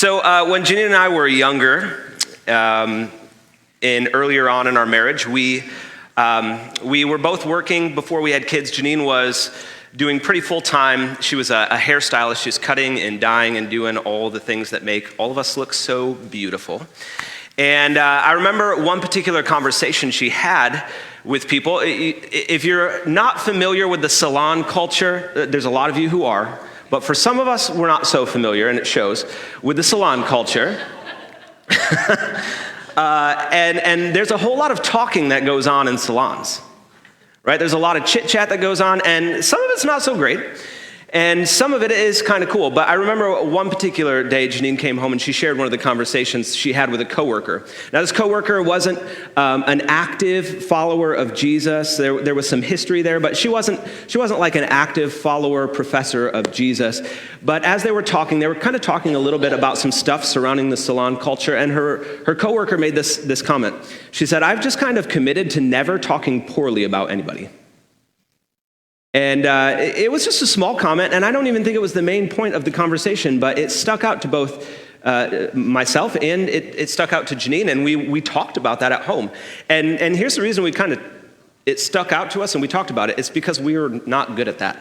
When Janine and I were younger, earlier on in our marriage, we were both working before we had kids. Janine was doing pretty full-time. She was a hairstylist. She was cutting and dyeing and doing all the things that make all of us look so beautiful. And I remember one particular conversation she had with people. If you're not familiar with the salon culture, there's a lot of you who are, but for some of us, we're not so familiar, and it shows, with the salon culture. And there's a whole lot of talking that goes on in salons, right? There's a lot of chit-chat that goes on, and some of it's not so great, and some of it is kind of cool. But I remember one particular day, Janine came home and she shared one of the conversations she had with a coworker. Now, this coworker wasn't an active follower of Jesus. There was some history there, but she wasn't like an active follower, professor of Jesus. But as they were talking, they were kind of talking a little bit about some stuff surrounding the salon culture, and her coworker made this comment. She said, "I've just kind of committed to never talking poorly about anybody." And it was just a small comment, and I don't even think it was the main point of the conversation, but it stuck out to both myself and it stuck out to Janine, and we talked about that at home. And here's the reason it stuck out to us and we talked about it. It's because we were not good at that.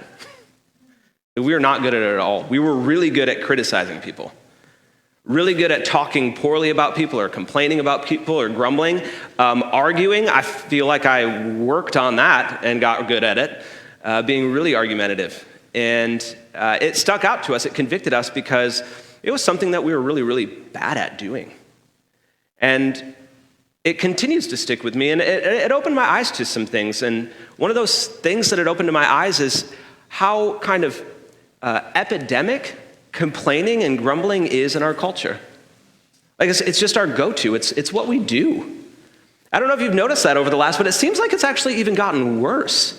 We were not good at it at all. We were really good at criticizing people. Really good at talking poorly about people or complaining about people or grumbling. Arguing, I feel like I worked on that and got good at it. Being really argumentative. And it stuck out to us, it convicted us because it was something that we were really, really bad at doing. And it continues to stick with me, and it opened my eyes to some things. And one of those things that it opened to my eyes is how kind of epidemic complaining and grumbling is in our culture. Like it's just our go-to, it's what we do. I don't know if you've noticed that over the last, but it seems like it's actually even gotten worse.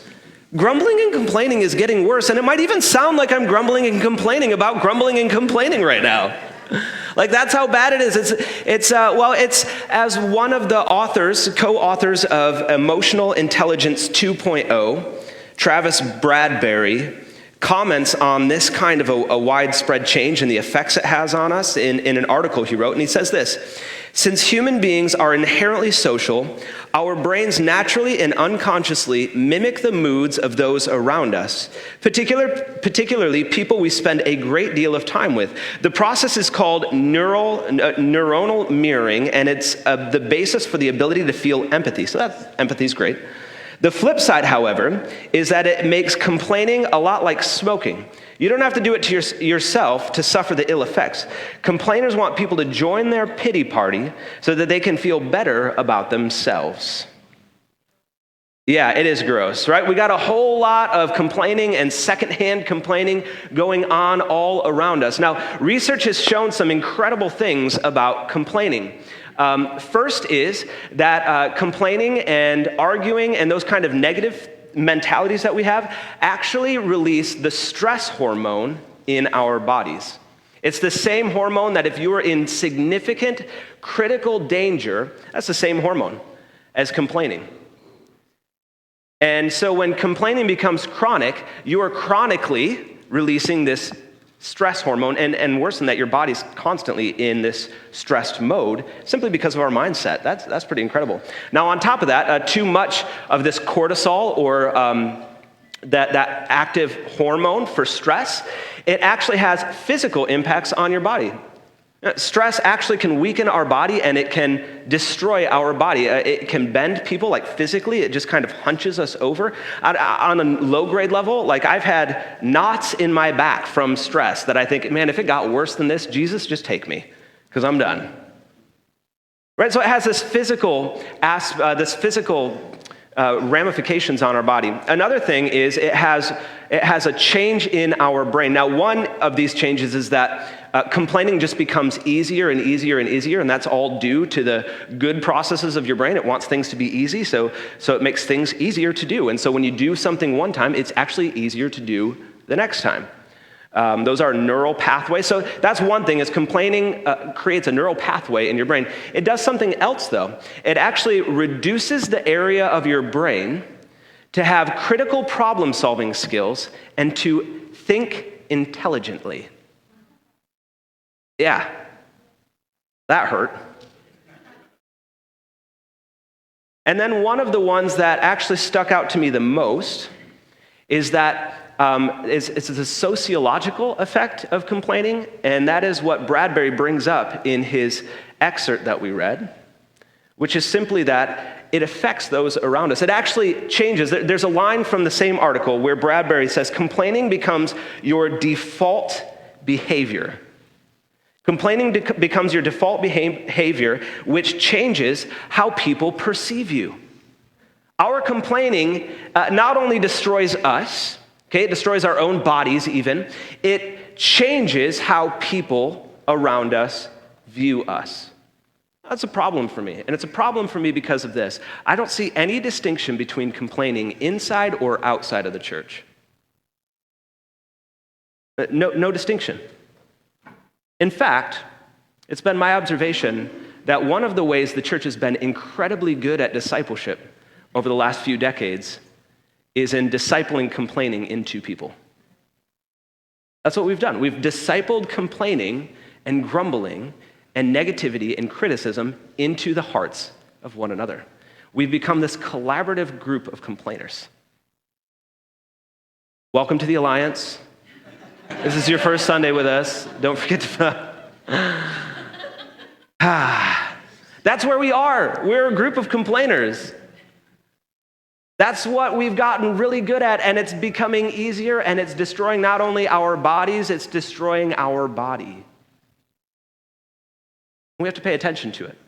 Grumbling and complaining is getting worse, and it might even sound like I'm grumbling and complaining about grumbling and complaining right now. Like that's how bad it is. It's as one of the co-authors of Emotional Intelligence 2.0, Travis Bradbury, comments on this kind of a widespread change and the effects it has on us in an article he wrote, and he says this: "Since human beings are inherently social, our brains naturally and unconsciously mimic the moods of those around us, particularly people we spend a great deal of time with. The process is called neuronal mirroring, and it's the basis for the ability to feel empathy." So empathy's great. The flip side, however, is that it makes complaining a lot like smoking. You don't have to do it to yourself to suffer the ill effects. Complainers want people to join their pity party so that they can feel better about themselves. Yeah, it is gross, right? We got a whole lot of complaining and secondhand complaining going on all around us. Now, research has shown some incredible things about complaining. First is that complaining and arguing and those kind of negative mentalities that we have actually release the stress hormone in our bodies. It's the same hormone that if you are in significant critical danger, that's the same hormone as complaining. And so when complaining becomes chronic, you are chronically releasing this stress hormone, and worse than that, your body's constantly in this stressed mode simply because of our mindset. That's pretty incredible. Now, on top of that, too much of this cortisol or that active hormone for stress, it actually has physical impacts on your body. Stress actually can weaken our body, and it can destroy our body. It can bend people, like physically. It just kind of hunches us over. On a low-grade level, like I've had knots in my back from stress that I think, man, if it got worse than this, Jesus, just take me, because I'm done. Right? So it has this physical ramifications on our body. Another thing is it has a change in our brain. Now, one of these changes is that complaining just becomes easier and easier and easier, and that's all due to the good processes of your brain. It wants things to be easy, so it makes things easier to do. And so when you do something one time, it's actually easier to do the next time. Those are neural pathways. So that's one thing, is complaining creates a neural pathway in your brain. It does something else, though. It actually reduces the area of your brain to have critical problem-solving skills and to think intelligently. Yeah, That hurt. And then one of the ones that actually stuck out to me the most is that it's the sociological effect of complaining, and that is what Bradbury brings up in his excerpt that we read, which is simply that it affects those around us. It actually changes. There's a line from the same article where Bradbury says, complaining becomes your default behavior. Complaining becomes your default behavior, which changes how people perceive you. Our complaining not only destroys us, okay, it destroys our own bodies even, it changes how people around us view us. That's a problem for me, and it's a problem for me because of this. I don't see any distinction between complaining inside or outside of the church. No distinction. In fact, it's been my observation that one of the ways the church has been incredibly good at discipleship over the last few decades is in discipling complaining into people. That's what we've done. We've discipled complaining and grumbling and negativity and criticism into the hearts of one another. We've become this collaborative group of complainers. Welcome to the Alliance. This is your first Sunday with us. Don't forget to... That's where we are. We're a group of complainers. That's what we've gotten really good at, and it's becoming easier, and it's destroying not only our bodies, it's destroying our body. We have to pay attention to it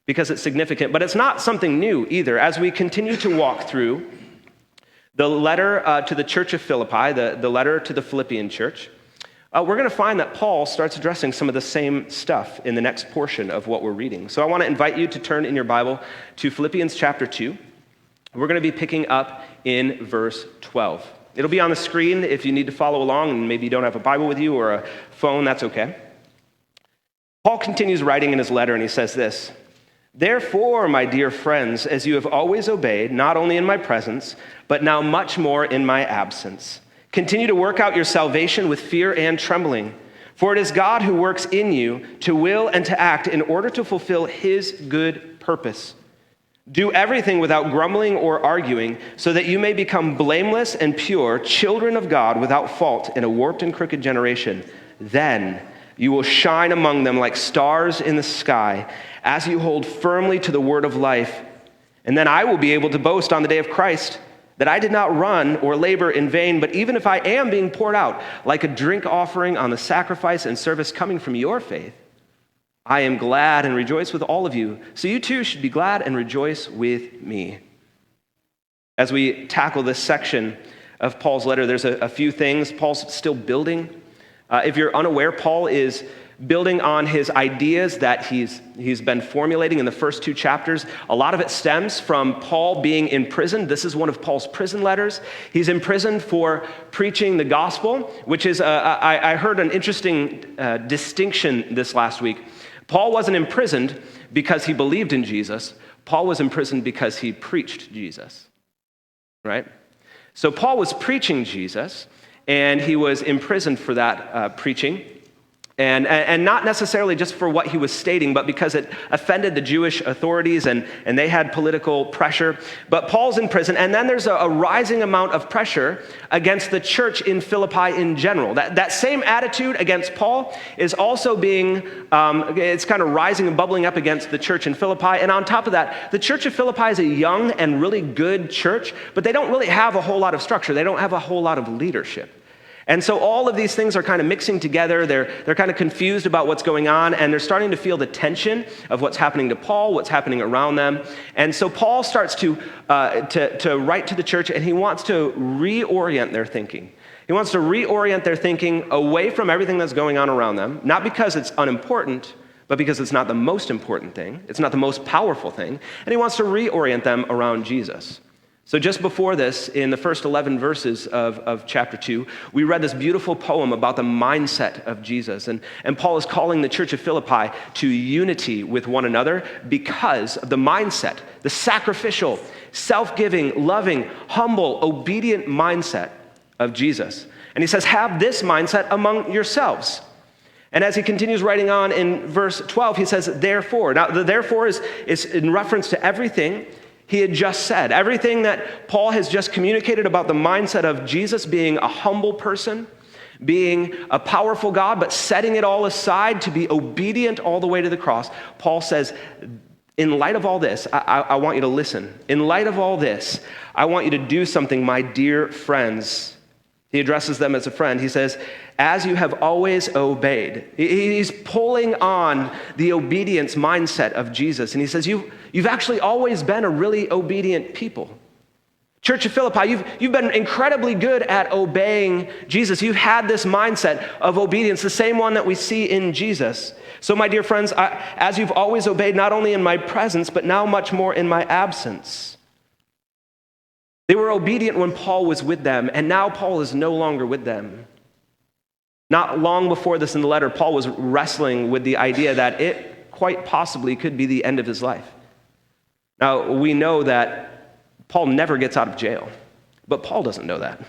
because it's significant, but it's not something new either. As we continue to walk through the letter to the church of Philippi, the letter to the Philippian church, we're going to find that Paul starts addressing some of the same stuff in the next portion of what we're reading. So I want to invite you to turn in your Bible to Philippians chapter 2. We're going to be picking up in verse 12. It'll be on the screen if you need to follow along, and maybe you don't have a Bible with you or a phone, that's okay. Paul continues writing in his letter, and he says this, "Therefore, my dear friends, as you have always obeyed, not only in my presence, but now much more in my absence, continue to work out your salvation with fear and trembling. For it is God who works in you to will and to act in order to fulfill his good purpose. Do everything without grumbling or arguing, so that you may become blameless and pure, children of God without fault in a warped and crooked generation. Then you will shine among them like stars in the sky, as you hold firmly to the word of life. And then I will be able to boast on the day of Christ that I did not run or labor in vain, but even if I am being poured out like a drink offering on the sacrifice and service coming from your faith, I am glad and rejoice with all of you. So you too should be glad and rejoice with me." As we tackle this section of Paul's letter, there's a few things. Paul's still building. If you're unaware, Paul is building on his ideas that he's been formulating in the first two chapters. A lot of it stems from Paul being in prison. This is one of Paul's prison letters. He's in prison for preaching the gospel, which is, I heard an interesting distinction this last week. Paul wasn't imprisoned because he believed in Jesus. Paul was imprisoned because he preached Jesus, right? So Paul was preaching Jesus, and he was imprisoned for that preaching. And not necessarily just for what he was stating, but because it offended the Jewish authorities and they had political pressure. But Paul's in prison, and then there's a rising amount of pressure against the church in Philippi in general. That same attitude against Paul is also being, it's kind of rising and bubbling up against the church in Philippi. And on top of that, the church of Philippi is a young and really good church, but they don't really have a whole lot of structure. They don't have a whole lot of leadership. And so all of these things are kind of mixing together. They're kind of confused about what's going on, and they're starting to feel the tension of what's happening to Paul, what's happening around them. And so Paul starts to write to the church, and he wants to reorient their thinking. He wants to reorient their thinking away from everything that's going on around them, not because it's unimportant, but because it's not the most important thing. It's not the most powerful thing. And he wants to reorient them around Jesus. So just before this, in the first 11 verses of chapter 2, we read this beautiful poem about the mindset of Jesus. And Paul is calling the church of Philippi to unity with one another because of the mindset, the sacrificial, self-giving, loving, humble, obedient mindset of Jesus. And he says, have this mindset among yourselves. And as he continues writing on in verse 12, he says, therefore. Now, the therefore is in reference to everything he had just said. Everything that Paul has just communicated about the mindset of Jesus being a humble person, being a powerful God, but setting it all aside to be obedient all the way to the cross. Paul says, in light of all this, I want you to listen. In light of all this, I want you to do something, my dear friends. He addresses them as a friend. He says, as you have always obeyed. He's pulling on the obedience mindset of Jesus. And he says, you've actually always been a really obedient people. Church of Philippi, you've been incredibly good at obeying Jesus. You've had this mindset of obedience, the same one that we see in Jesus. So my dear friends, as you've always obeyed, not only in my presence, but now much more in my absence. They were obedient when Paul was with them, and now Paul is no longer with them. Not long before this in the letter, Paul was wrestling with the idea that it quite possibly could be the end of his life. Now, we know that Paul never gets out of jail, but Paul doesn't know that.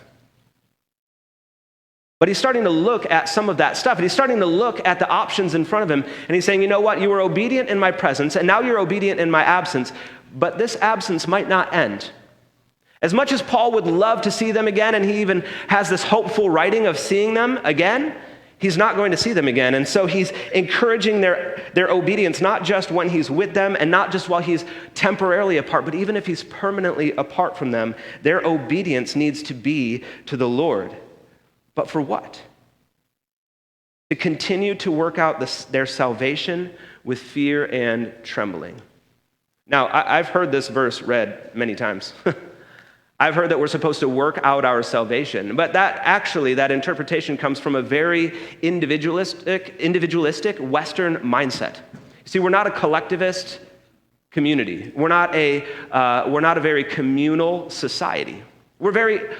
But he's starting to look at some of that stuff, and he's starting to look at the options in front of him, and he's saying, you know what, you were obedient in my presence, and now you're obedient in my absence, but this absence might not end. As much as Paul would love to see them again, and he even has this hopeful writing of seeing them again, he's not going to see them again. And so he's encouraging their obedience, not just when he's with them and not just while he's temporarily apart, but even if he's permanently apart from them, their obedience needs to be to the Lord. But for what? To continue to work out their salvation with fear and trembling. Now, I've heard this verse read many times. I've heard that we're supposed to work out our salvation, but that interpretation comes from a very individualistic Western mindset. See, we're not a collectivist community. We're not a very communal society. We're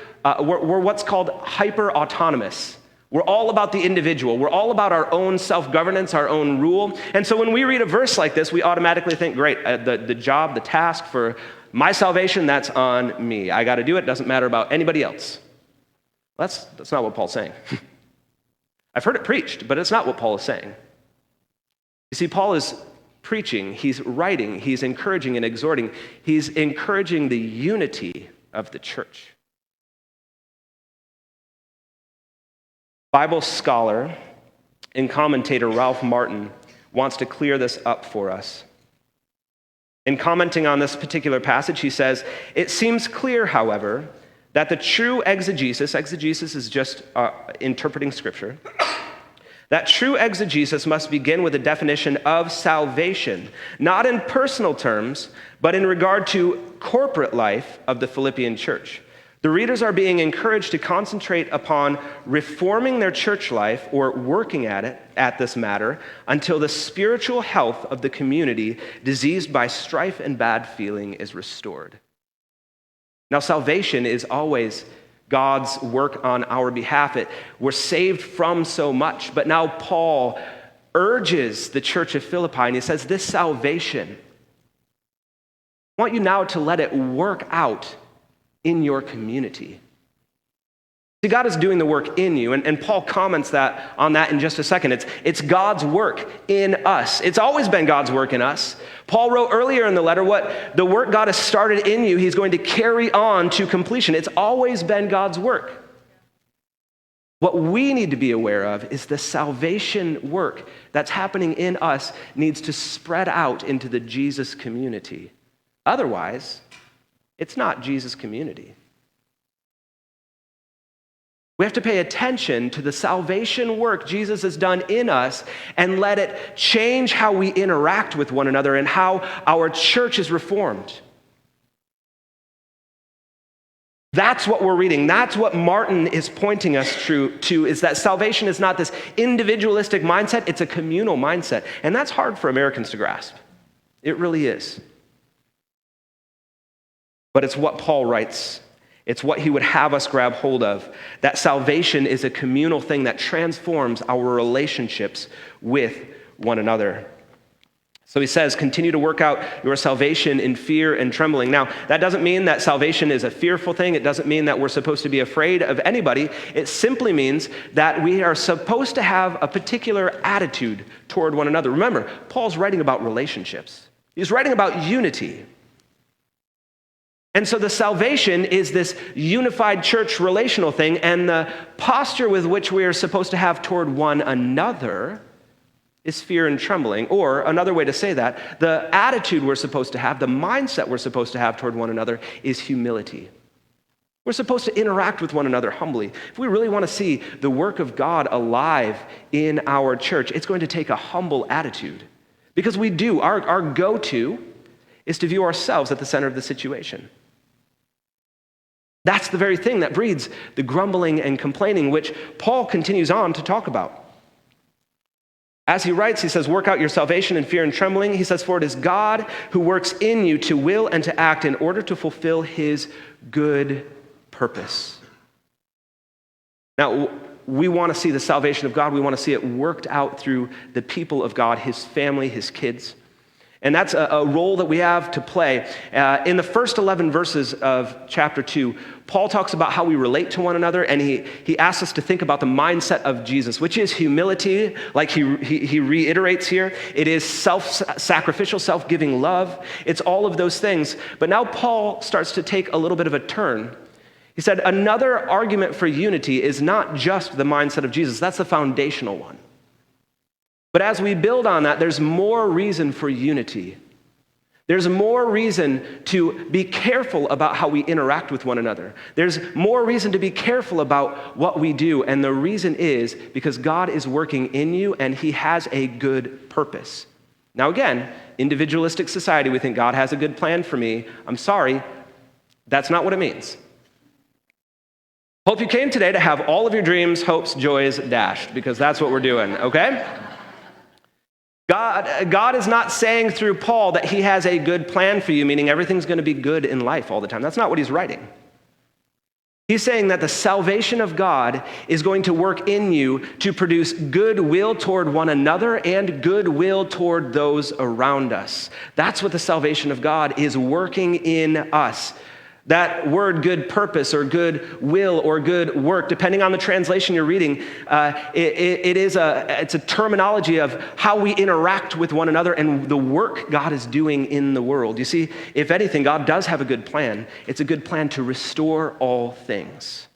what's called hyper-autonomous. We're all about the individual. We're all about our own self-governance, our own rule. And so when we read a verse like this, we automatically think, great, the task for my salvation, that's on me. I got to do it. It doesn't matter about anybody else. That's not what Paul's saying. I've heard it preached, but it's not what Paul is saying. You see, Paul is preaching, he's writing, he's encouraging and exhorting. He's encouraging the unity of the church. Bible scholar and commentator Ralph Martin wants to clear this up for us. In commenting on this particular passage, he says, it seems clear, however, that the true exegesis is just interpreting Scripture, that true exegesis must begin with a definition of salvation, not in personal terms, but in regard to corporate life of the Philippian church. The readers are being encouraged to concentrate upon reforming their church life or working at this matter until the spiritual health of the community diseased by strife and bad feeling is restored. Now, salvation is always God's work on our behalf. We're saved from so much, but now Paul urges the church of Philippi, and he says, this salvation, I want you now to let it work out in your community. See, God is doing the work in you, and Paul comments on that in just a second. It's God's work in us. It's always been God's work in us. Paul wrote earlier in the letter, what the work God has started in you, he's going to carry on to completion. It's always been God's work. What we need to be aware of is the salvation work that's happening in us needs to spread out into the Jesus community. Otherwise, it's not Jesus' community. We have to pay attention to the salvation work Jesus has done in us and let it change how we interact with one another and how our church is reformed. That's what we're reading. That's what Martin is pointing us to, is that salvation is not this individualistic mindset, it's a communal mindset. And that's hard for Americans to grasp. It really is. But it's what Paul writes. It's what he would have us grab hold of. That salvation is a communal thing that transforms our relationships with one another. So he says, continue to work out your salvation in fear and trembling. Now, that doesn't mean that salvation is a fearful thing. It doesn't mean that we're supposed to be afraid of anybody. It simply means that we are supposed to have a particular attitude toward one another. Remember, Paul's writing about relationships. He's writing about unity. And so the salvation is this unified church relational thing, and the posture with which we are supposed to have toward one another is fear and trembling. Or another way to say that, the attitude we're supposed to have, the mindset we're supposed to have toward one another is humility. We're supposed to interact with one another humbly. If we really want to see the work of God alive in our church, it's going to take a humble attitude. Because we do, our go-to is to view ourselves at the center of the situation. That's the very thing that breeds the grumbling and complaining, which Paul continues on to talk about. As he writes, he says, work out your salvation in fear and trembling. He says, for it is God who works in you to will and to act in order to fulfill his good purpose. Now, we want to see the salvation of God. We want to see it worked out through the people of God, his family, his kids. And that's a role that we have to play. In the first 11 verses of chapter 2, Paul talks about how we relate to one another, and he asks us to think about the mindset of Jesus, which is humility, like he reiterates here. It is self-sacrificial, self-giving love. It's all of those things. But now Paul starts to take a little bit of a turn. He said, another argument for unity is not just the mindset of Jesus. That's the foundational one. But as we build on that, there's more reason for unity. There's more reason to be careful about how we interact with one another. There's more reason to be careful about what we do. And the reason is because God is working in you and he has a good purpose. Now again, individualistic society, we think God has a good plan for me. I'm sorry, that's not what it means. Hope you came today to have all of your dreams, hopes, joys dashed, because that's what we're doing, okay? God is not saying through Paul that he has a good plan for you, meaning everything's going to be good in life all the time. That's not what he's writing. He's saying that the salvation of God is going to work in you to produce goodwill toward one another and goodwill toward those around us. That's what the salvation of God is working in us. That word good purpose or good will or good work, depending on the translation you're reading, it's a terminology of how we interact with one another and the work God is doing in the world. You see, if anything, God does have a good plan. It's a good plan to restore all things.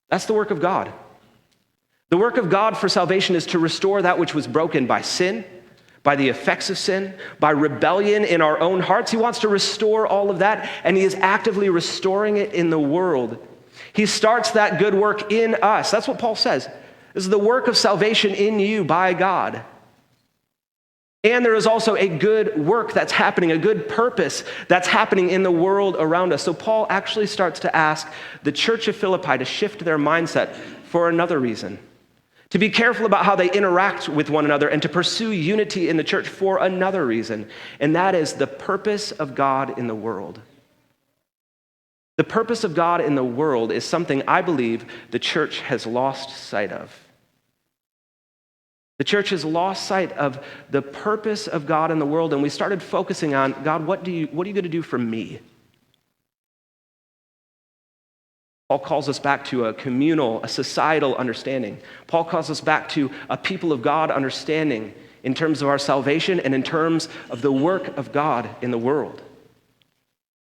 That's the work of God. The work of God for salvation is to restore that which was broken by sin, by the effects of sin, by rebellion in our own hearts. He wants to restore all of that, and he is actively restoring it in the world. He starts that good work in us. That's what Paul says. This is the work of salvation in you by God. And there is also a good work that's happening, a good purpose that's happening in the world around us. So Paul actually starts to ask the church of Philippi to shift their mindset for another reason. To be careful about how they interact with one another and to pursue unity in the church for another reason, and that is the purpose of God in the world. The purpose of God in the world is something I believe the church has lost sight of. The church has lost sight of the purpose of God in the world, and we started focusing on, God, what are you going to do for me? Paul calls us back to a communal, a societal understanding. Paul calls us back to a people of God understanding in terms of our salvation and in terms of the work of God in the world.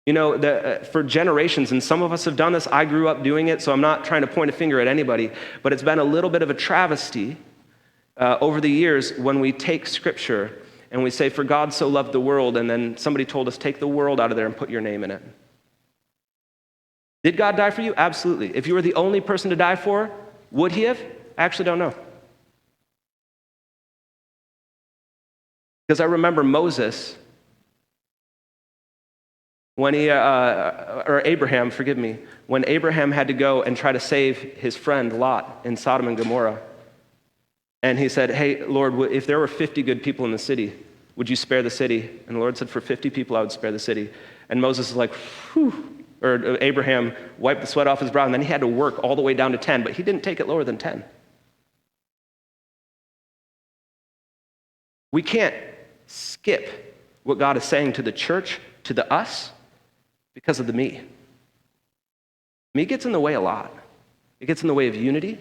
You know, for generations, and some of us have done this, I grew up doing it, so I'm not trying to point a finger at anybody, but it's been a little bit of a travesty over the years when we take Scripture and we say, for God so loved the world, and then somebody told us, take the world out of there and put your name in it. Did God die for you? Absolutely. If you were the only person to die for, would he have? I actually don't know. Because I remember Moses, when Abraham, when Abraham had to go and try to save his friend Lot in Sodom and Gomorrah. And he said, hey, Lord, if there were 50 good people in the city, would you spare the city? And the Lord said, for 50 people, I would spare the city. And Moses is like, whew. Or Abraham wiped the sweat off his brow, and then he had to work all the way down to 10, but he didn't take it lower than 10. We can't skip what God is saying to the church, to the us, because of the me. Me gets in the way a lot. It gets in the way of unity.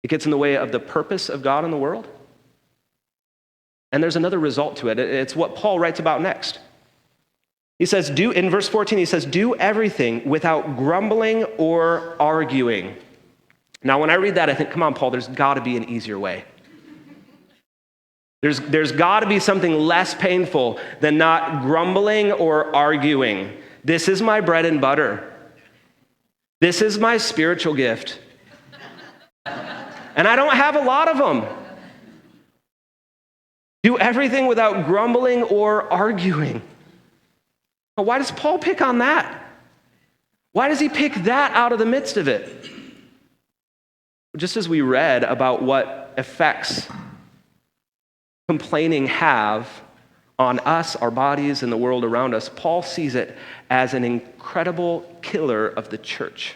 It gets in the way of the purpose of God in the world. And there's another result to it. It's what Paul writes about next. He says, in verse 14, he says, do everything without grumbling or arguing. Now, when I read that, I think, come on, Paul, there's got to be an easier way. There's got to be something less painful than not grumbling or arguing. This is my bread and butter. This is my spiritual gift. And I don't have a lot of them. Do everything without grumbling or arguing. But why does Paul pick on that? Why does he pick that out of the midst of it? Just as we read about what effects complaining have on us, our bodies, and the world around us, Paul sees it as an incredible killer of the church.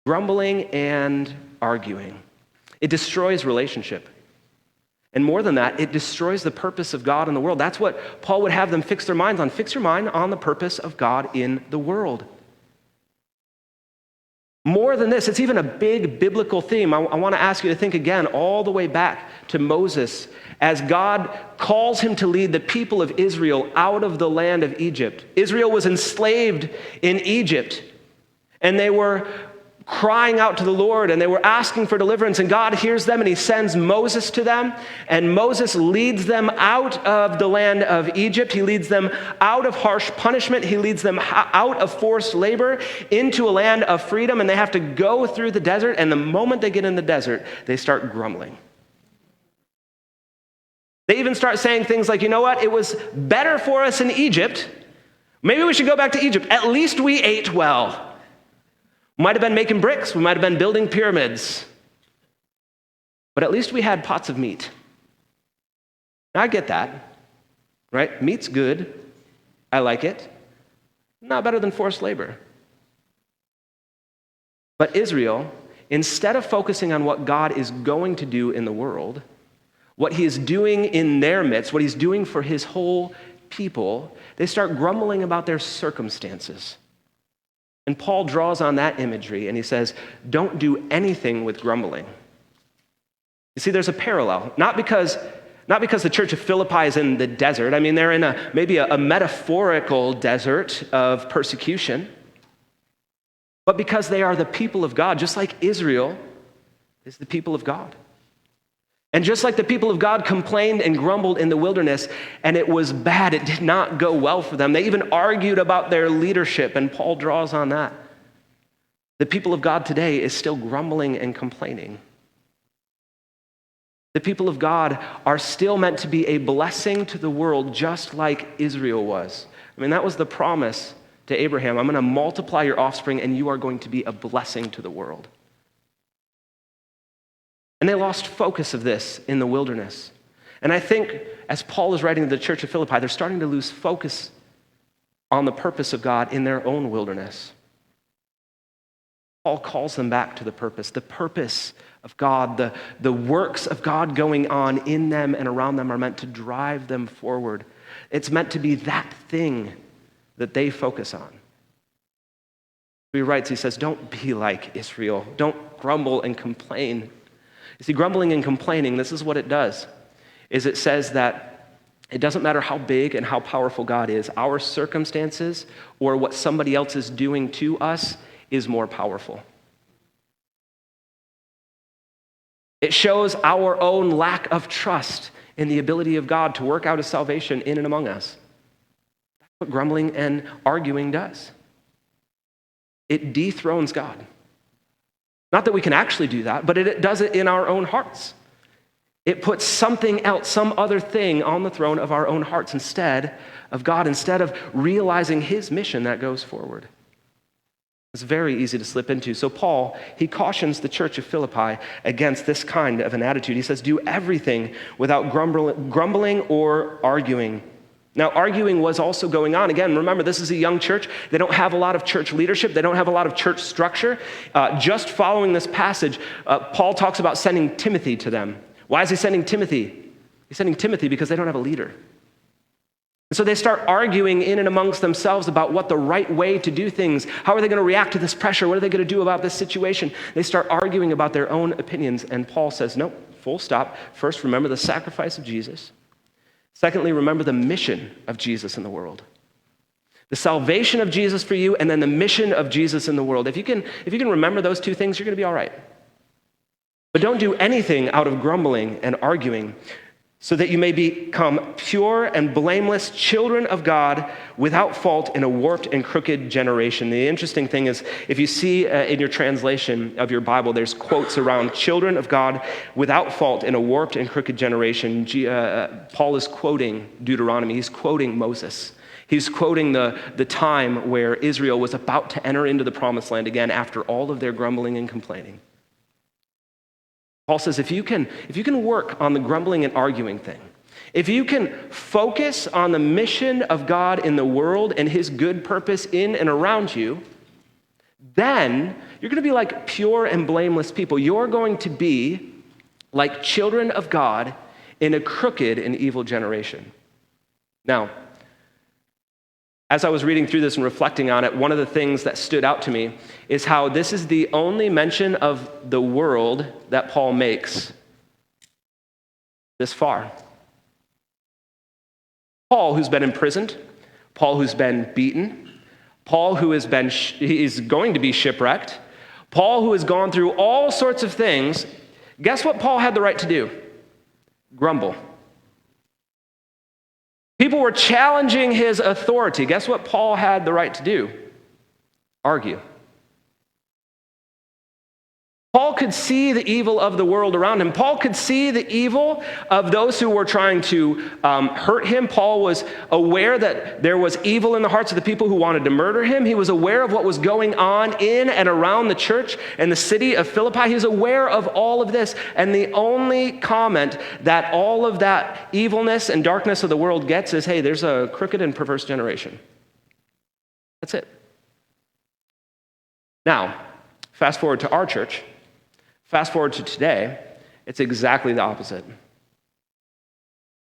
Grumbling and arguing. It destroys relationship. And more than that, it destroys the purpose of God in the world. That's what Paul would have them fix their minds on. Fix your mind on the purpose of God in the world. More than this, it's even a big biblical theme. I want to ask you to think again all the way back to Moses as God calls him to lead the people of Israel out of the land of Egypt. Israel was enslaved in Egypt, and they were crying out to the Lord, and they were asking for deliverance, and God hears them, and he sends Moses to them, and Moses leads them out of the land of Egypt. He leads them out of harsh punishment. He leads them out of forced labor into a land of freedom, and they have to go through the desert, and the moment they get in the desert, they start grumbling. They even start saying things like, you know what, it was better for us in Egypt. Maybe we should go back to Egypt. At least we ate well. We might have been making bricks. We might have been building pyramids. But at least we had pots of meat. Now, I get that, right? Meat's good. I like it. Not better than forced labor. But Israel, instead of focusing on what God is going to do in the world, what he is doing in their midst, what he's doing for his whole people, they start grumbling about their circumstances. And Paul draws on that imagery, and he says, don't do anything with grumbling. You see, there's a parallel. Not because the church of Philippi is in the desert. I mean, they're in maybe a metaphorical desert of persecution. But because they are the people of God, just like Israel is the people of God. And just like the people of God complained and grumbled in the wilderness, and it was bad, it did not go well for them. They even argued about their leadership, and Paul draws on that. The people of God today is still grumbling and complaining. The people of God are still meant to be a blessing to the world, just like Israel was. I mean, that was the promise to Abraham. I'm going to multiply your offspring, and you are going to be a blessing to the world. And they lost focus of this in the wilderness. And I think as Paul is writing to the church of Philippi, they're starting to lose focus on the purpose of God in their own wilderness. Paul calls them back to the purpose of God. The works of God going on in them and around them are meant to drive them forward. It's meant to be that thing that they focus on. He writes, he says, don't be like Israel. Don't grumble and complain. You see, grumbling and complaining, this is what it does, is it says that it doesn't matter how big and how powerful God is, our circumstances or what somebody else is doing to us is more powerful. It shows our own lack of trust in the ability of God to work out his salvation in and among us. That's what grumbling and arguing does. It dethrones God. Not that we can actually do that, but it does it in our own hearts. It puts something else, some other thing on the throne of our own hearts instead of God, instead of realizing his mission that goes forward. It's very easy to slip into. So Paul, he cautions the church of Philippi against this kind of an attitude. He says, do everything without grumbling or arguing. Now, arguing was also going on. Again, remember, this is a young church. They don't have a lot of church leadership. They don't have a lot of church structure. Just following this passage, Paul talks about sending Timothy to them. Why is he sending Timothy? He's sending Timothy because they don't have a leader. And so they start arguing in and amongst themselves about what the right way to do things. How are they going to react to this pressure? What are they going to do about this situation? They start arguing about their own opinions. And Paul says, no, full stop. First, remember the sacrifice of Jesus. Secondly, remember the mission of Jesus in the world. The salvation of Jesus for you, and then the mission of Jesus in the world. If you can remember those two things, you're going to be all right. But don't do anything out of grumbling and arguing, so that you may become pure and blameless children of God without fault in a warped and crooked generation. The interesting thing is, if you see in your translation of your Bible, there's quotes around children of God without fault in a warped and crooked generation. Paul is quoting Deuteronomy. He's quoting Moses. He's quoting the time where Israel was about to enter into the promised land again after all of their grumbling and complaining. Paul says, if you can work on the grumbling and arguing thing, if you can focus on the mission of God in the world and his good purpose in and around you, then you're going to be like pure and blameless people. You're going to be like children of God in a crooked and evil generation. Now, as I was reading through this and reflecting on it, one of the things that stood out to me is how this is the only mention of the world that Paul makes this far. Paul, who's been imprisoned, Paul, who's been beaten, Paul, who is going to be shipwrecked, Paul, who has gone through all sorts of things, guess what Paul had the right to do? Grumble. People were challenging his authority. Guess what Paul had the right to do? Argue. Paul could see the evil of the world around him. Paul could see the evil of those who were trying to hurt him. Paul was aware that there was evil in the hearts of the people who wanted to murder him. He was aware of what was going on in and around the church and the city of Philippi. He was aware of all of this. And the only comment that all of that evilness and darkness of the world gets is, hey, there's a crooked and perverse generation. That's it. Now, fast forward to our church. Fast forward to today, it's exactly the opposite.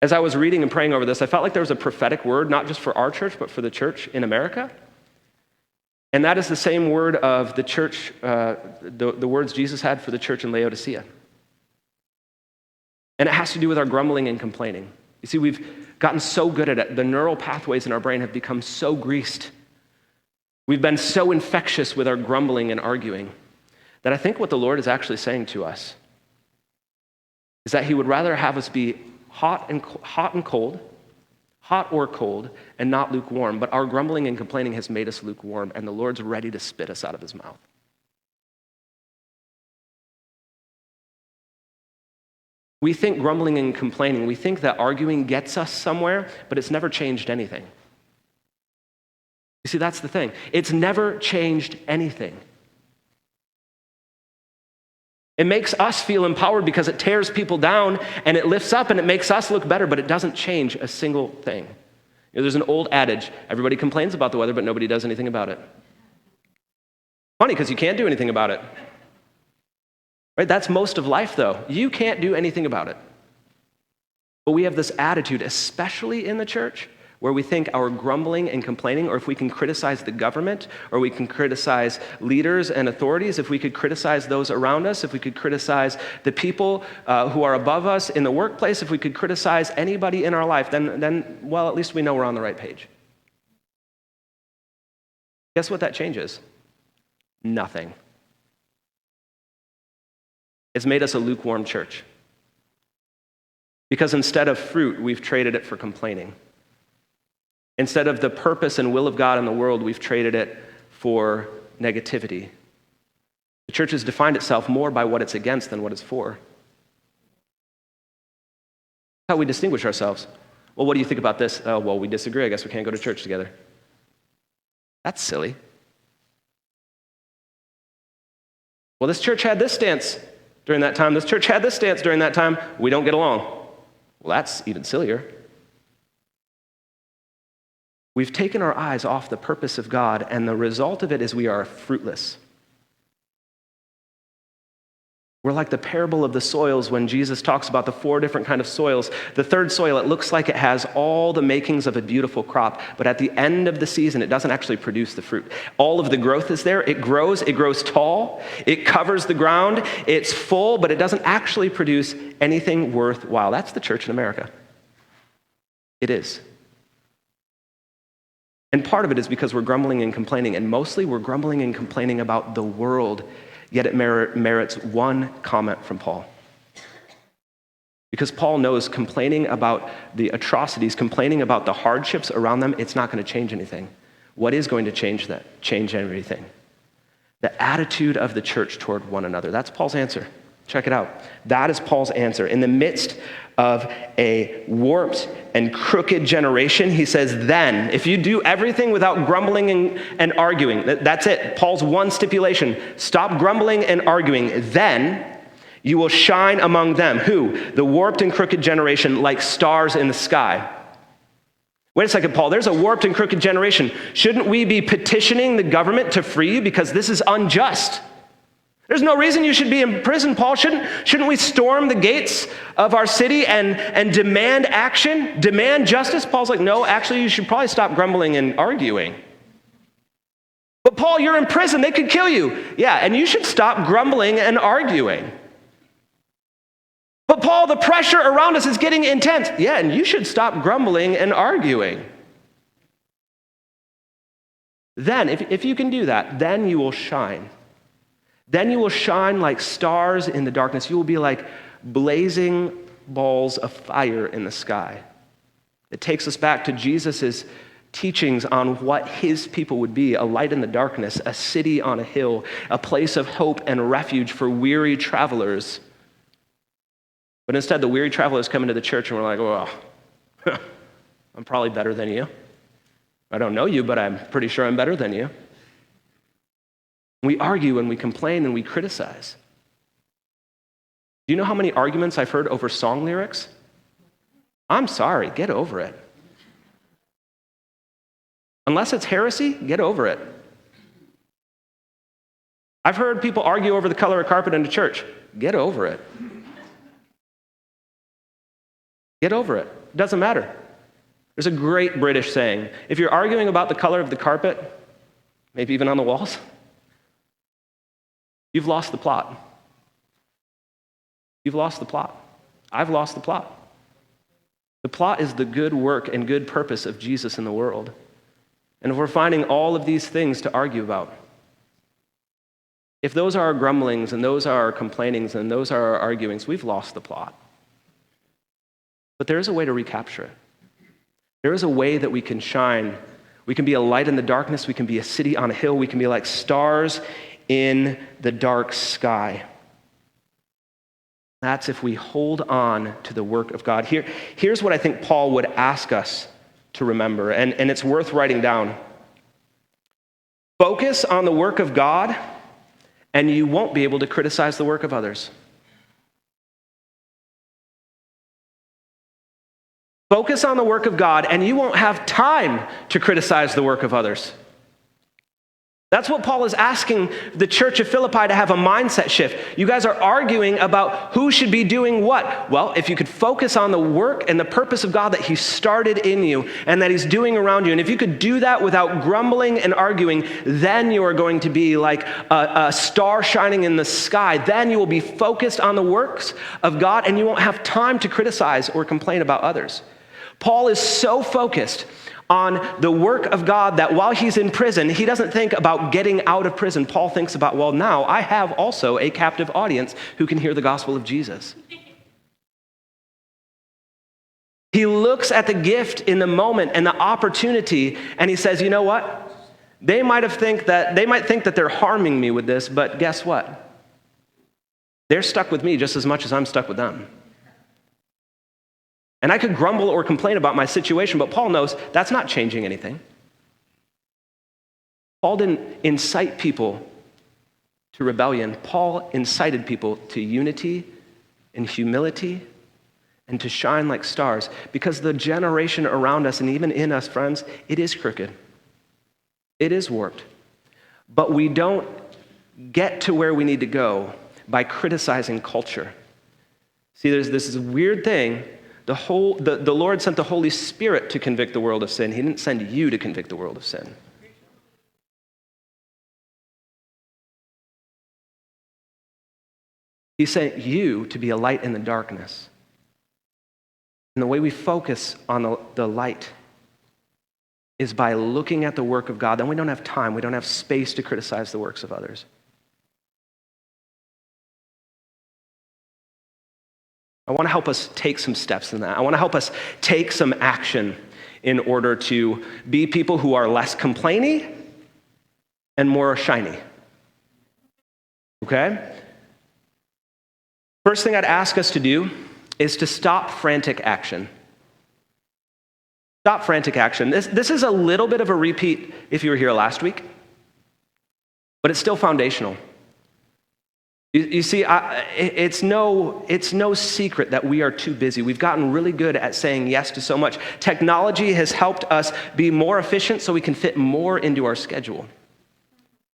As I was reading and praying over this, I felt like there was a prophetic word, not just for our church, but for the church in America. And that is the same word of the church, the words Jesus had for the church in Laodicea. And it has to do with our grumbling and complaining. You see, we've gotten so good at it. The neural pathways in our brain have become so greased. We've been so infectious with our grumbling and arguing that I think what the Lord is actually saying to us is that he would rather have us be hot and cold, hot or cold, and not lukewarm. But our grumbling and complaining has made us lukewarm, and the Lord's ready to spit us out of his mouth. We think grumbling and complaining, we think that arguing gets us somewhere, but it's never changed anything. You see, that's the thing. It's never changed anything. It makes us feel empowered because it tears people down and it lifts up and it makes us look better, but it doesn't change a single thing. There's an old adage, everybody complains about the weather, but nobody does anything about it. Funny, because you can't do anything about it. Right? That's most of life, though. You can't do anything about it. But we have this attitude, especially in the church, where we think our grumbling and complaining, or if we can criticize the government, or we can criticize leaders and authorities, if we could criticize those around us, if we could criticize the people who are above us in the workplace, if we could criticize anybody in our life, then well, at least we know we're on the right page. Guess what that changes? Nothing. It's made us a lukewarm church. Because instead of fruit, we've traded it for complaining. Instead of the purpose and will of God in the world, we've traded it for negativity. The church has defined itself more by what it's against than what it's for. That's how we distinguish ourselves. Well, what do you think about this? Oh, well, we disagree. I guess we can't go to church together. That's silly. Well, this church had this stance during that time. This church had this stance during that time. We don't get along. Well, that's even sillier. We've taken our eyes off the purpose of God, and the result of it is we are fruitless. We're like the parable of the soils when Jesus talks about the 4 different kind of soils. The third soil, it looks like it has all the makings of a beautiful crop, but at the end of the season, it doesn't actually produce the fruit. All of the growth is there. It grows tall, it covers the ground, it's full, but it doesn't actually produce anything worthwhile. That's the church in America. It is. And part of it is because we're grumbling and complaining, and mostly we're grumbling and complaining about the world. Yet it merits one comment from Paul. Because Paul knows complaining about the atrocities, complaining about the hardships around them, it's not going to change anything. What is going to change everything? The attitude of the church toward one another. That's Paul's answer. Check it out. That is Paul's answer. In the midst of a warped and crooked generation, he says, then, if you do everything without grumbling and arguing, that's it. Paul's one stipulation. Stop grumbling and arguing. Then you will shine among them. Who? The warped and crooked generation, like stars in the sky. Wait a second, Paul. There's a warped and crooked generation. Shouldn't we be petitioning the government to free you because this is unjust? There's no reason you should be in prison, Paul. Shouldn't we storm the gates of our city and demand action, demand justice? Paul's like, no, actually, you should probably stop grumbling and arguing. But Paul, you're in prison. They could kill you. Yeah, and you should stop grumbling and arguing. But Paul, the pressure around us is getting intense. Yeah, and you should stop grumbling and arguing. Then, if you can do that, then you will shine. Then you will shine like stars in the darkness. You will be like blazing balls of fire in the sky. It takes us back to Jesus' teachings on what his people would be: a light in the darkness, a city on a hill, a place of hope and refuge for weary travelers. But instead, the weary travelers come into the church and we're like, well, I'm probably better than you. I don't know you, but I'm pretty sure I'm better than you. We argue and we complain and we criticize. Do you know how many arguments I've heard over song lyrics? I'm sorry, get over it. Unless it's heresy, get over it. I've heard people argue over the color of carpet in the church. Get over it. Get over it. It doesn't matter. There's a great British saying, if you're arguing about the color of the carpet, maybe even on the walls, you've lost the plot. You've lost the plot. I've lost the plot. The plot is the good work and good purpose of Jesus in the world. And if we're finding all of these things to argue about, if those are our grumblings and those are our complainings and those are our arguings, we've lost the plot. But there is a way to recapture it. There is a way that we can shine. We can be a light in the darkness. We can be a city on a hill. We can be like stars in the dark sky. That's if we hold on to the work of God. Here's what I think Paul would ask us to remember, and it's worth writing down. Focus on the work of God, and you won't be able to criticize the work of others. Focus on the work of God, and you won't have time to criticize the work of others. That's what Paul is asking the church of Philippi to have a mindset shift. You guys are arguing about who should be doing what. Well, if you could focus on the work and the purpose of God that he started in you and that he's doing around you, and if you could do that without grumbling and arguing, then you are going to be like a star shining in the sky. Then you will be focused on the works of God, and you won't have time to criticize or complain about others. Paul is so focused on the work of God that while he's in prison, he doesn't think about getting out of prison. Paul thinks about, well, now I have also a captive audience who can hear the gospel of Jesus. He looks at the gift in the moment and the opportunity, and he says, you know what? They might think that they're harming me with this, but guess what? They're stuck with me just as much as I'm stuck with them. And I could grumble or complain about my situation, but Paul knows that's not changing anything. Paul didn't incite people to rebellion. Paul incited people to unity and humility and to shine like stars, because the generation around us and even in us, friends, it is crooked. It is warped. But we don't get to where we need to go by criticizing culture. See, there's this weird thing. The Lord sent the Holy Spirit to convict the world of sin. He didn't send you to convict the world of sin. He sent you to be a light in the darkness. And the way we focus on the light is by looking at the work of God. Then we don't have time, we don't have space to criticize the works of others. I want to help us take some steps in that. I want to help us take some action in order to be people who are less complainy and more shiny. Okay? First thing I'd ask us to do is to stop frantic action. Stop frantic action. This is a little bit of a repeat if you were here last week, but it's still foundational. You see, it's no secret that we are too busy. We've gotten really good at saying yes to so much. Technology has helped us be more efficient so we can fit more into our schedule.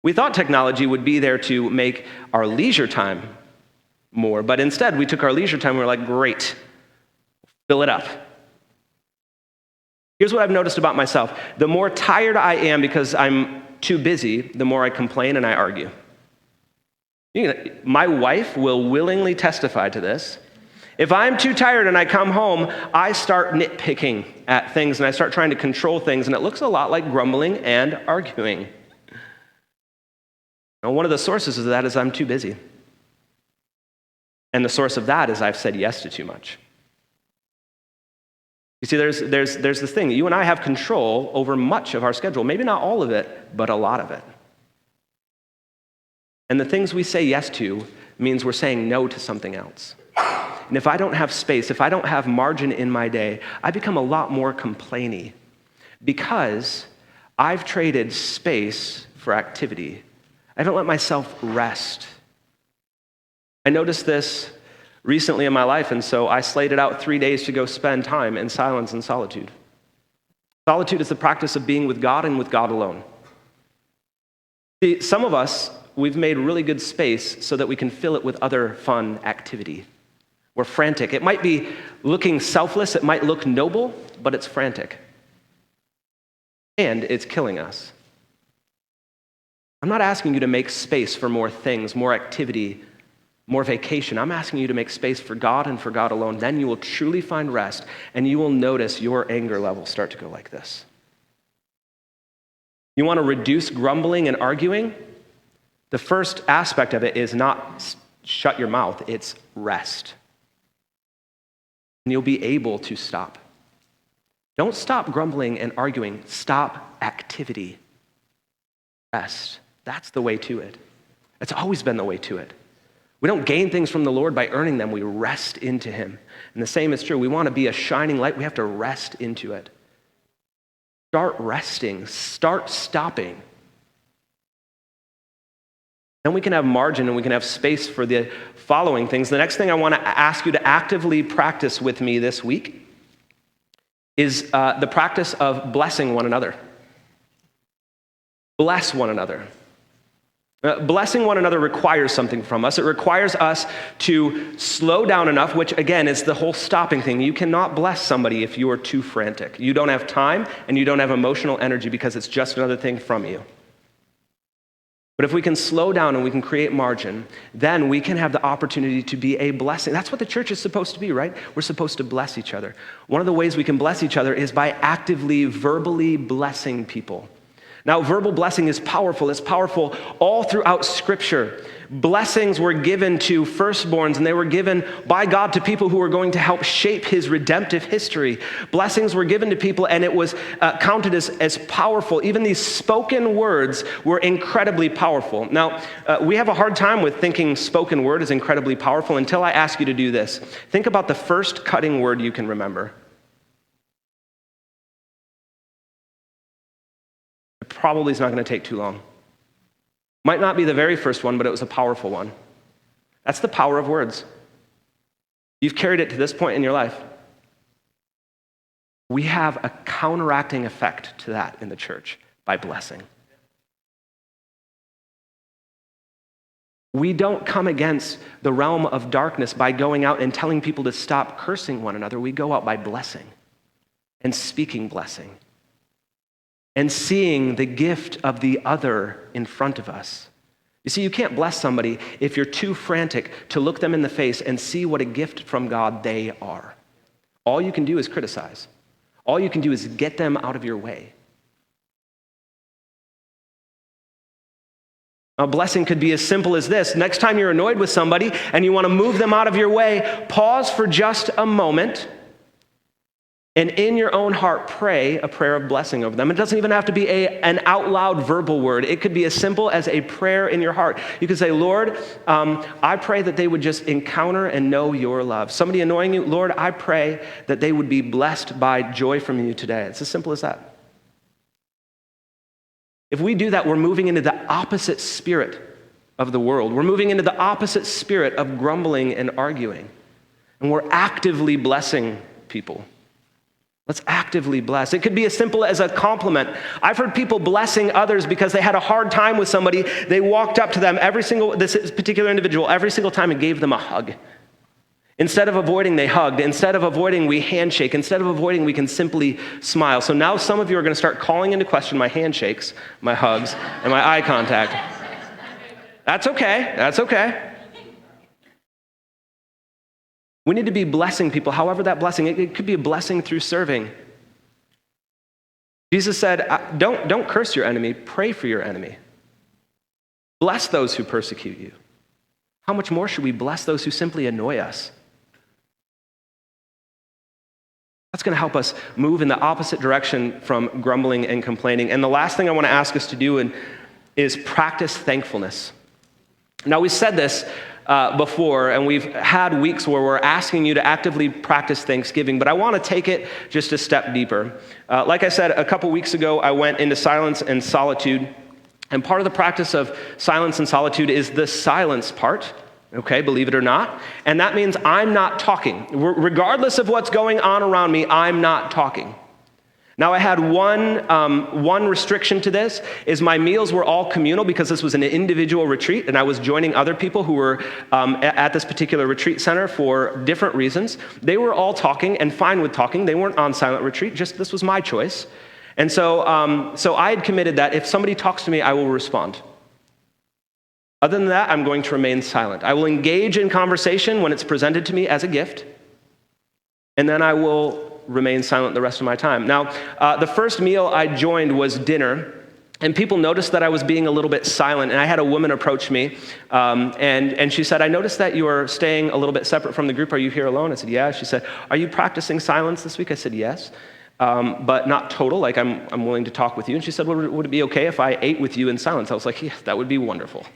We thought technology would be there to make our leisure time more, but instead we took our leisure time and we were like, great, fill it up. Here's what I've noticed about myself. The more tired I am because I'm too busy, the more I complain and I argue. My wife will willingly testify to this. If I'm too tired and I come home, I start nitpicking at things and I start trying to control things, and it looks a lot like grumbling and arguing. And one of the sources of that is I'm too busy. And the source of that is I've said yes to too much. You see, there's this thing. You and I have control over much of our schedule. Maybe not all of it, but a lot of it. And the things we say yes to means we're saying no to something else. And if I don't have space, if I don't have margin in my day, I become a lot more complainy because I've traded space for activity. I haven't let myself rest. I noticed this recently in my life, and so I slated out 3 days to go spend time in silence and solitude. Solitude is the practice of being with God and with God alone. See, some of us, we've made really good space so that we can fill it with other fun activity. We're frantic. It might be looking selfless, it might look noble, but it's frantic. And it's killing us. I'm not asking you to make space for more things, more activity, more vacation. I'm asking you to make space for God and for God alone. Then you will truly find rest, and you will notice your anger levels start to go like this. You want to reduce grumbling and arguing? The first aspect of it is not shut your mouth, it's rest. And you'll be able to stop. Don't stop grumbling and arguing, stop activity. Rest. That's the way to it. It's always been the way to it. We don't gain things from the Lord by earning them, we rest into Him. And the same is true. We want to be a shining light, we have to rest into it. Start resting, start stopping. Then we can have margin and we can have space for the following things. The next thing I want to ask you to actively practice with me this week is the practice of blessing one another. Bless one another. Blessing one another requires something from us. It requires us to slow down enough, which again is the whole stopping thing. You cannot bless somebody if you are too frantic. You don't have time and you don't have emotional energy because it's just another thing from you. But if we can slow down and we can create margin, then we can have the opportunity to be a blessing. That's what the church is supposed to be, right? We're supposed to bless each other. One of the ways we can bless each other is by actively, verbally blessing people. Now, verbal blessing is powerful. It's powerful all throughout Scripture. Blessings were given to firstborns, and they were given by God to people who were going to help shape His redemptive history. Blessings were given to people, and it was counted as powerful. Even these spoken words were incredibly powerful. Now, we have a hard time with thinking spoken word is incredibly powerful until I ask you to do this. Think about the first cutting word you can remember. Probably is not going to take too long. Might not be the very first one, but it was a powerful one. That's the power of words. You've carried it to this point in your life. We have a counteracting effect to that in the church by blessing. We don't come against the realm of darkness by going out and telling people to stop cursing one another. We go out by blessing and speaking blessing and seeing the gift of the other in front of us. You see, you can't bless somebody if you're too frantic to look them in the face and see what a gift from God they are. All you can do is criticize. All you can do is get them out of your way. A blessing could be as simple as this. Next time you're annoyed with somebody and you want to move them out of your way, pause for just a moment and in your own heart pray a prayer of blessing over them. It doesn't even have to be an out loud verbal word. It could be as simple as a prayer in your heart. You could say, Lord, I pray that they would just encounter and know your love. Somebody annoying you, Lord, I pray that they would be blessed by joy from you today. It's as simple as that. If we do that, we're moving into the opposite spirit of the world. We're moving into the opposite spirit of grumbling and arguing. And we're actively blessing people. Let's actively bless. It could be as simple as a compliment. I've heard people blessing others because they had a hard time with somebody. They walked up to them, this particular individual, every single time and gave them a hug. Instead of avoiding, they hugged. Instead of avoiding, we handshake. Instead of avoiding, we can simply smile. So now some of you are going to start calling into question my handshakes, my hugs, and my eye contact. That's okay. That's okay. We need to be blessing people, however that blessing, it could be a blessing through serving. Jesus said, don't curse your enemy, pray for your enemy. Bless those who persecute you. How much more should we bless those who simply annoy us? That's going to help us move in the opposite direction from grumbling and complaining. And the last thing I want to ask us to do is practice thankfulness. Now, we said this before, and we've had weeks where we're asking you to actively practice Thanksgiving, but I want to take it just a step deeper. Like I said, a couple weeks ago, I went into silence and solitude, and part of the practice of silence and solitude is the silence part, okay, believe it or not, and that means I'm not talking. Regardless of what's going on around me, I'm not talking. Now, I had one restriction to this, is my meals were all communal because this was an individual retreat, and I was joining other people who were at this particular retreat center for different reasons. They were all talking and fine with talking. They weren't on silent retreat, just this was my choice. And so I had committed that if somebody talks to me, I will respond. Other than that, I'm going to remain silent. I will engage in conversation when it's presented to me as a gift, and then I will remain silent the rest of my time. Now, the first meal I joined was dinner, and people noticed that I was being a little bit silent, and I had a woman approach me, and she said, I noticed that you are staying a little bit separate from the group. Are you here alone? I said, yeah. She said, are you practicing silence this week? I said, yes, but not total, like I'm willing to talk with you. And she said, well, would it be okay if I ate with you in silence? I was like, yes, that would be wonderful.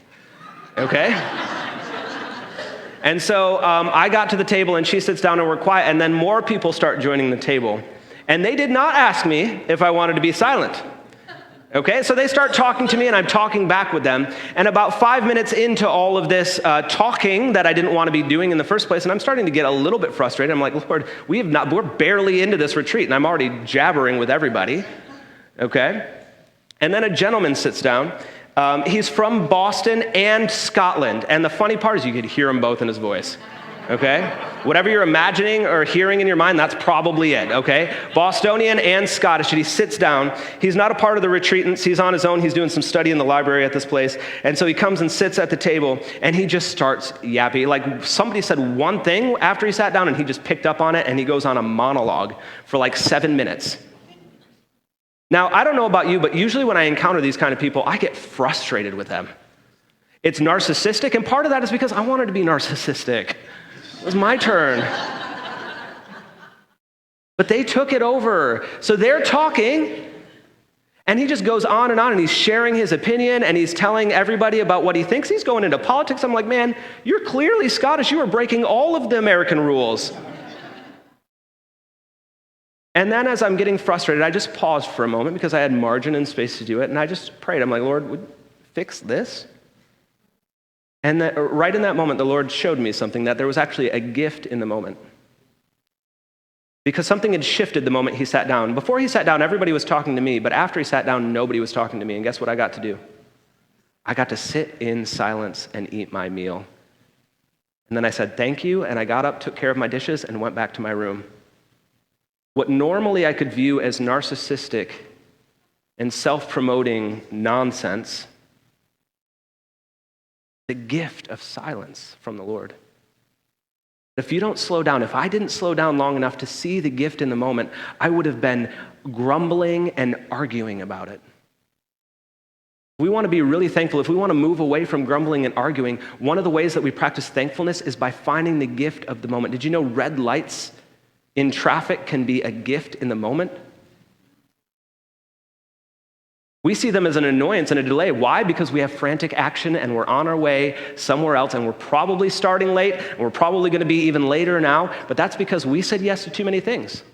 Okay? And so I got to the table, and she sits down, and we're quiet, and then more people start joining the table. And they did not ask me if I wanted to be silent. Okay, so they start talking to me, and I'm talking back with them. And about 5 minutes into all of this talking that I didn't want to be doing in the first place, and I'm starting to get a little bit frustrated. I'm like, Lord, we're barely into this retreat, and I'm already jabbering with everybody. Okay? And then a gentleman sits down. He's from Boston and Scotland. And the funny part is you could hear them both in his voice, okay? Whatever you're imagining or hearing in your mind, that's probably it, okay? Bostonian and Scottish. And he sits down. He's not a part of the retreatants. He's on his own. He's doing some study in the library at this place. And so he comes and sits at the table, and he just starts yapping. Like somebody said one thing after he sat down, and he just picked up on it, and he goes on a monologue for like 7 minutes. Now, I don't know about you, but usually when I encounter these kind of people, I get frustrated with them. It's narcissistic, and part of that is because I wanted to be narcissistic. It was my turn. But they took it over. So they're talking, and he just goes on, and he's sharing his opinion, and he's telling everybody about what he thinks. He's going into politics. I'm like, man, you're clearly Scottish. You are breaking all of the American rules. And then as I'm getting frustrated, I just paused for a moment because I had margin and space to do it, and I just prayed. I'm like, Lord, would you fix this? And right in that moment, the Lord showed me something, that there was actually a gift in the moment. Because something had shifted the moment he sat down. Before he sat down, everybody was talking to me, but after he sat down, nobody was talking to me. And guess what I got to do? I got to sit in silence and eat my meal. And then I said, thank you, and I got up, took care of my dishes, and went back to my room. What normally I could view as narcissistic and self-promoting nonsense, the gift of silence from the Lord. If you don't slow down, if I didn't slow down long enough to see the gift in the moment, I would have been grumbling and arguing about it. If we want to be really thankful, if we want to move away from grumbling and arguing, one of the ways that we practice thankfulness is by finding the gift of the moment. Did you know red lights in traffic can be a gift in the moment? We see them as an annoyance and a delay. Why? Because we have frantic action and we're on our way somewhere else and we're probably starting late and we're probably going to be even later now, but that's because we said yes to too many things.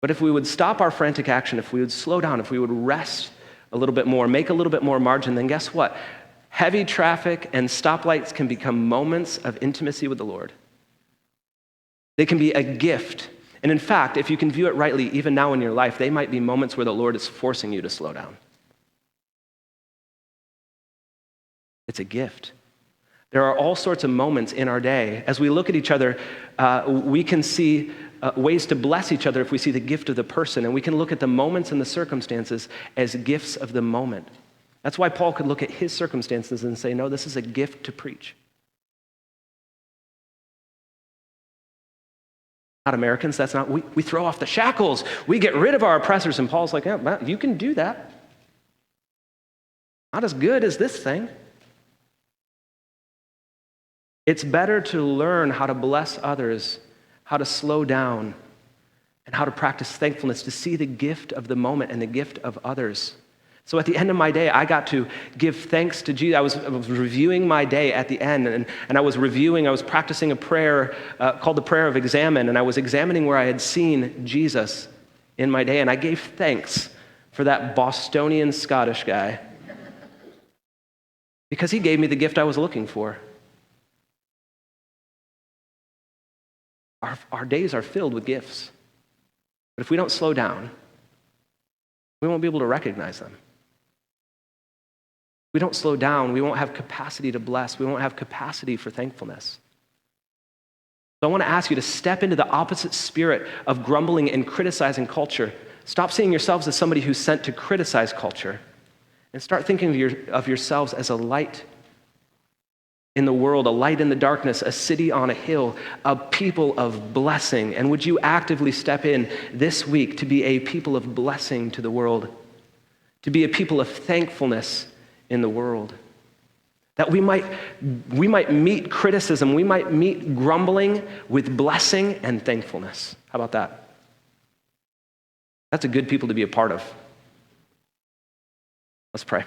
But if we would stop our frantic action, if we would slow down, if we would rest a little bit more, make a little bit more margin, then guess what? Heavy traffic and stoplights can become moments of intimacy with the Lord. They can be a gift. And in fact, if you can view it rightly, even now in your life, they might be moments where the Lord is forcing you to slow down. It's a gift. There are all sorts of moments in our day. As we look at each other, we can see ways to bless each other if we see the gift of the person. And we can look at the moments and the circumstances as gifts of the moment. That's why Paul could look at his circumstances and say, no, this is a gift to preach. Not Americans, that's not, we throw off the shackles. We get rid of our oppressors. And Paul's like, yeah, you can do that. Not as good as this thing. It's better to learn how to bless others, how to slow down, and how to practice thankfulness, to see the gift of the moment and the gift of others. So at the end of my day, I got to give thanks to Jesus. I was reviewing my day at the end, and I was practicing a prayer called the prayer of examine, and I was examining where I had seen Jesus in my day, and I gave thanks for that Bostonian Scottish guy because he gave me the gift I was looking for. Our days are filled with gifts, but if we don't slow down, we won't be able to recognize them. If we don't slow down, we won't have capacity to bless. We won't have capacity for thankfulness. So I want to ask you to step into the opposite spirit of grumbling and criticizing culture. Stop seeing yourselves as somebody who's sent to criticize culture, and start thinking of yourselves as a light in the world, a light in the darkness, a city on a hill, a people of blessing. And would you actively step in this week to be a people of blessing to the world, to be a people of thankfulness in the world? That we might meet criticism, we might meet grumbling with blessing and thankfulness. How about that? That's a good people to be a part of. Let's pray.